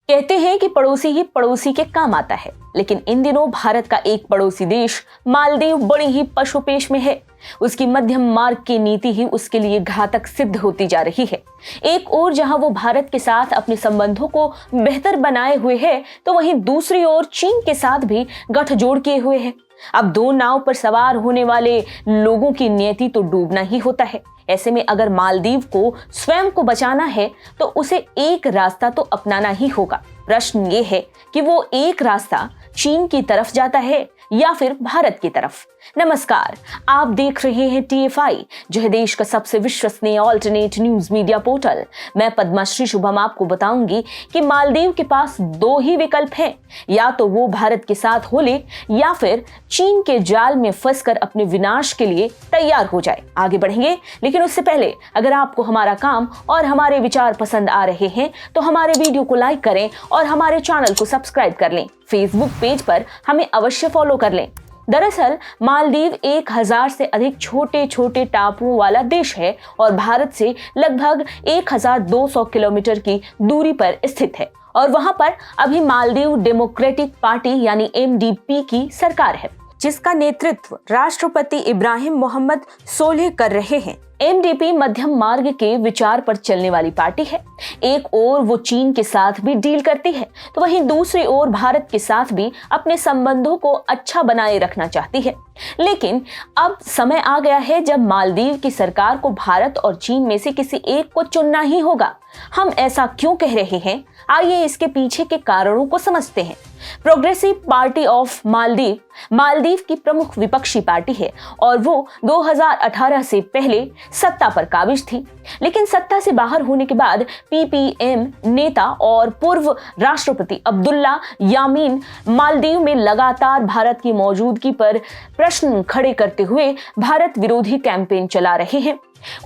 कहते हैं कि पड़ोसी ही पड़ोसी के काम आता है, लेकिन इन दिनों भारत का एक पड़ोसी देश मालदीव बड़ी ही पशुपेश में है। उसकी मध्यम मार्ग की नीति ही उसके लिए घातक सिद्ध होती जा रही है। एक ओर जहां वो भारत के साथ अपने संबंधों को बेहतर बनाए हुए है, तो वहीं दूसरी ओर चीन के साथ भी गठजोड़ किए हुए है। अब दो नाव पर सवार होने वाले लोगों की नियति तो डूबना ही होता है। ऐसे में अगर मालदीव को स्वयं को बचाना है तो उसे एक रास्ता तो अपनाना ही होगा। प्रश्न ये है कि वो एक रास्ता चीन की तरफ जाता है या फिर भारत की तरफ। नमस्कार, आप देख रहे हैं TFI, जो है देश का सबसे विश्वसनीय ऑल्टरनेट न्यूज मीडिया पोर्टल। मैं पद्माश्री शुभम आपको बताऊंगी कि मालदीव के पास दो ही विकल्प हैं, या तो वो भारत के साथ हो ले या फिर चीन के जाल में फंसकर अपने विनाश के लिए तैयार हो जाए। आगे बढ़ेंगे, लेकिन उससे पहले अगर आपको हमारा काम और हमारे विचार पसंद आ रहे हैं तो हमारे वीडियो को लाइक करें और हमारे चैनल को सब्सक्राइब कर लें। फेसबुक पेज पर हमें अवश्य फॉलो कर लें। दरअसल मालदीव 1000 से अधिक छोटे छोटे टापुओं वाला देश है और भारत से लगभग 1200 किलोमीटर की दूरी पर स्थित है, और वहां पर अभी मालदीव डेमोक्रेटिक पार्टी यानी MDP की सरकार है, जिसका नेतृत्व राष्ट्रपति इब्राहिम मोहम्मद सोलिह कर रहे हैं। MDP मध्यम मार्ग के विचार पर चलने वाली पार्टी है। एक ओर वो चीन के साथ भी डील करती है, तो वहीं दूसरी ओर भारत के साथ भी अपने संबंधों को अच्छा बनाए रखना चाहती है। लेकिन अब समय आ गया है जब मालदीव की सरकार को भारत और चीन में से किसी एक को चुनना ही होगा। हम ऐसा क्यों कह रहे हैं, आइए इसके पीछे के कारणों को समझते हैं। प्रोग्रेसिव पार्टी ऑफ मालदीव की प्रमुख विपक्षी पार्टी है और वो 2018 से पहले सत्ता पर काबिज थी, लेकिन सत्ता से बाहर होने के बाद PPM नेता और पूर्व राष्ट्रपति अब्दुल्ला यामीन मालदीव में लगातार भारत की मौजूदगी पर प्रश्न खड़े करते हुए भारत विरोधी कैंपेन चला रहे हैं।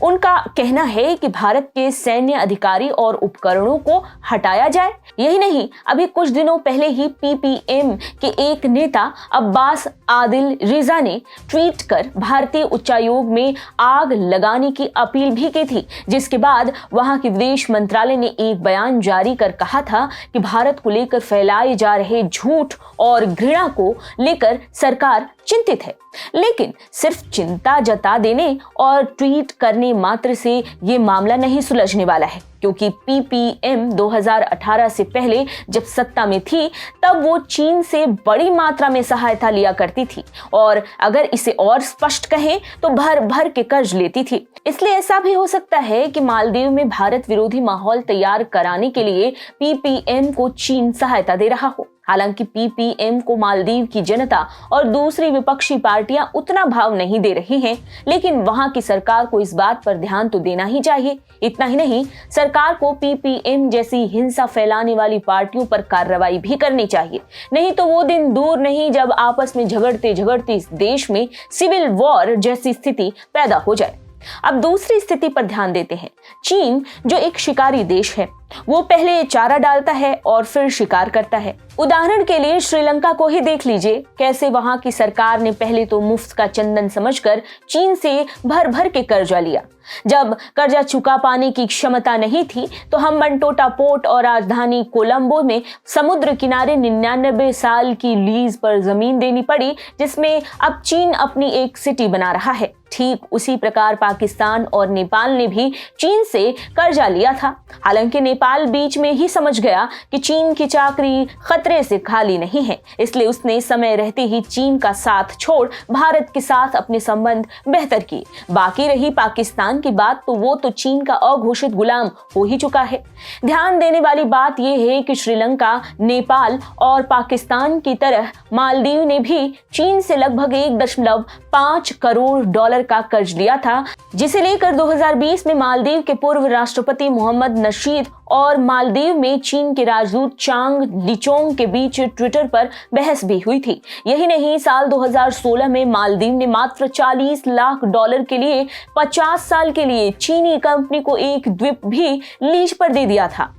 उनका कहना है कि भारत के सैन्य अधिकारी और उपकरणों को हटाया जाए। यही नहीं, अभी कुछ दिनों पहले ही PPM के एक नेता अब्बास आदिल रिजा ने ट्वीट कर भारतीय उच्चायोग में आग लगाने की अपील भी की थी, जिसके बाद वहां के विदेश मंत्रालय ने एक बयान जारी कर कहा था कि भारत को लेकर फैलाए जा रहे झूठ और घृणा को लेकर सरकार चिंतित है। लेकिन सिर्फ चिंता जता देने और ट्वीट करने मात्र से ये मामला नहीं सुलझने वाला है, क्योंकि PPM 2018 से पहले जब सत्ता में थी तब वो चीन से बड़ी मात्रा में सहायता लिया करती थी, और अगर इसे और स्पष्ट कहें तो भर भर के कर्ज लेती थी। इसलिए ऐसा भी हो सकता है कि मालदीव में भारत विरोधी माहौल तैयार कराने के लिए PPM को चीन सहायता दे रहा हो। हालांकि PPM को मालदीव की जनता और दूसरी विपक्षी पार्टियां उतना भाव नहीं दे रही हैं, लेकिन वहां की सरकार को इस बात पर ध्यान तो देना ही चाहिए। इतना ही नहीं, सरकार को PPM जैसी हिंसा फैलाने वाली पार्टियों पर कार्रवाई भी करनी चाहिए। नहीं तो वो दिन दूर नहीं जब आपस में झगड़ते झगड़ते इस देश में सिविल वॉर जैसी स्थिति पैदा हो जाए। अब दूसरी स्थिति पर ध्यान देते हैं। चीन, जो एक शिकारी देश है, वो पहले चारा डालता है और फिर शिकार करता है। उदाहरण के लिए श्रीलंका को ही देख लीजिए, कैसे वहां की सरकार ने पहले तो मुफ्त का चंदन समझकर चीन से भर भर के कर्जा लिया। जब कर्जा चुका पाने की क्षमता नहीं थी तो हम्बनटोटा पोर्ट और राजधानी कोलंबो में समुद्र किनारे 99 साल की लीज पर जमीन देनी पड़ी, जिसमें अब चीन अपनी एक सिटी बना रहा है। ठीक उसी प्रकार पाकिस्तान और नेपाल ने भी चीन से कर्जा लिया था। हालांकि नेपाल बीच में ही समझ गया कि चीन की चाकरी खतरे से खाली नहीं है, इसलिए उसने समय रहते ही चीन का साथ छोड़ भारत के साथ अपने संबंध बेहतर किए। बाकी रही पाकिस्तान की बात, तो वो तो चीन का अघोषित गुलाम हो ही चुका है। ध्यान देने वाली बात यह है कि श्रीलंका, नेपाल और पाकिस्तान की तरह मालदीव ने भी चीन से लगभग 1.5 करोड़ डॉलर का कर्ज लिया था, जिसे लेकर 2020 में मालदीव के पूर्व राष्ट्रपति मोहम्मद नशीद और मालदीव में चीन के राजदूत चांग लिचोंग के बीच ट्विटर पर बहस भी हुई थी। यही नहीं, साल 2016 में मालदीव ने मात्र 40 लाख डॉलर के लिए 50 साल के लिए चीनी कंपनी को एक द्वीप भी लीज पर दे दिया था।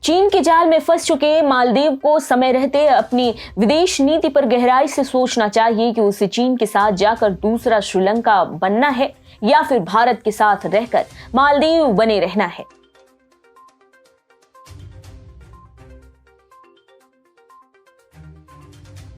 चीन के जाल में फंस चुके मालदीव को समय रहते अपनी विदेश नीति पर गहराई से सोचना चाहिए कि उसे चीन के साथ जाकर दूसरा श्रीलंका बनना है या फिर भारत के साथ रहकर मालदीव बने रहना है।